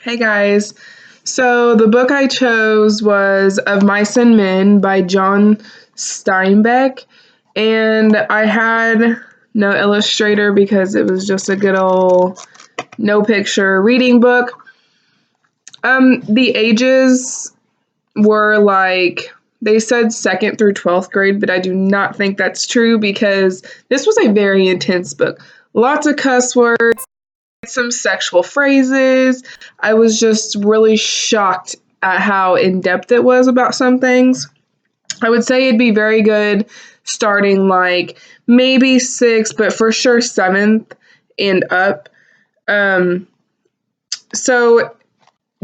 Hey guys. So the book I chose was Of Mice and Men by John Steinbeck, and I had no illustrator because it was just a good old no picture reading book. The ages were like they said second through 12th grade, but I do not think that's true because this was a very intense book. Lots of cuss words, some sexual phrases. I was just really shocked at how in depth it was about some things. I would say it'd be very good starting like maybe sixth, but for sure seventh and up. Um, so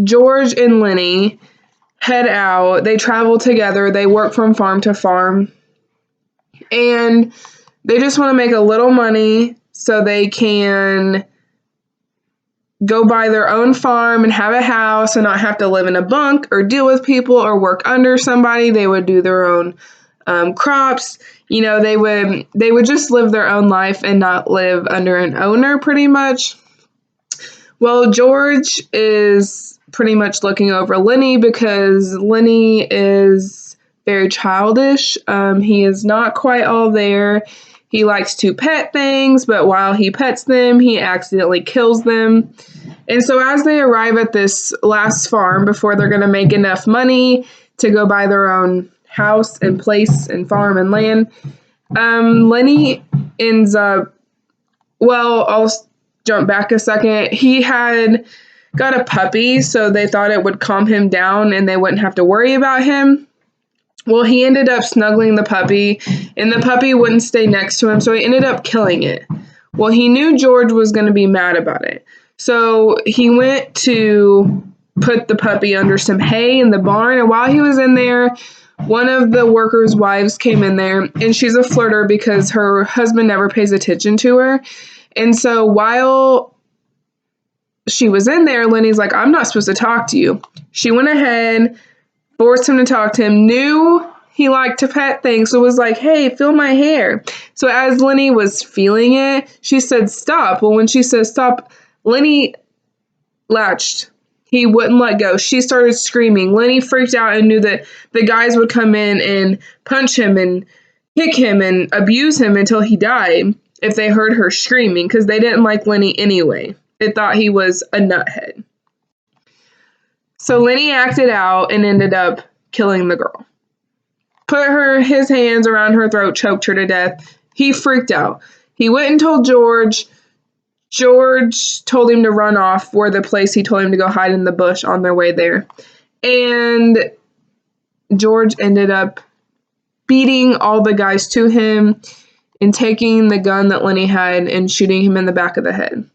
George and Lenny head out. They travel together. They work from farm to farm, and they just want to make a little money so they can go buy their own farm and have a house and not have to live in a bunk or deal with people or work under somebody. They would do their own crops. They would just live their own life and not live under an owner, pretty much. Well, George is pretty much looking over Lenny because Lenny is very childish. He is not quite all there. He likes to pet things, but while he pets them, he accidentally kills them. And so, as they arrive at this last farm before they're going to make enough money to go buy their own house and place and farm and land, Lenny ends up, well, I'll jump back a second. He had got a puppy, so they thought it would calm him down and they wouldn't have to worry about him. Well, he ended up snuggling the puppy, and the puppy wouldn't stay next to him, so he ended up killing it. Well, he knew George was going to be mad about it. So he went to put the puppy under some hay in the barn, and while he was in there, one of the workers' wives came in there, and she's a flirter because her husband never pays attention to her. And so while she was in there, Lenny's like, I'm not supposed to talk to you. She went ahead, forced him to talk to him, knew he liked to pet things, so was like, hey, feel my hair. So as Lenny was feeling it, she said, stop. Well, when she said stop, Lenny latched. He wouldn't let go. She started screaming. Lenny freaked out and knew that the guys would come in and punch him and kick him and abuse him until he died if they heard her screaming because they didn't like Lenny anyway. They thought he was a nuthead. So Lenny acted out and ended up killing the girl. Put his hands around her throat, choked her to death. He freaked out. He went and told George. George told him to run off for the place he told him to go hide in the bush on their way there. And George ended up beating all the guys to him and taking the gun that Lenny had and shooting him in the back of the head.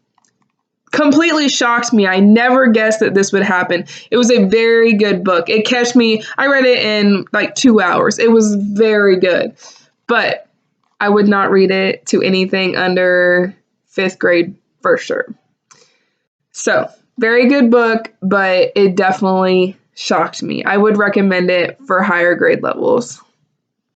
Completely shocked me. I never guessed that this would happen. It was a very good book. It kept me, I read it in like 2 hours. It was very good. But I would not read it to anything under 5th grade for sure. So, very good book, but it definitely shocked me. I would recommend it for higher grade levels.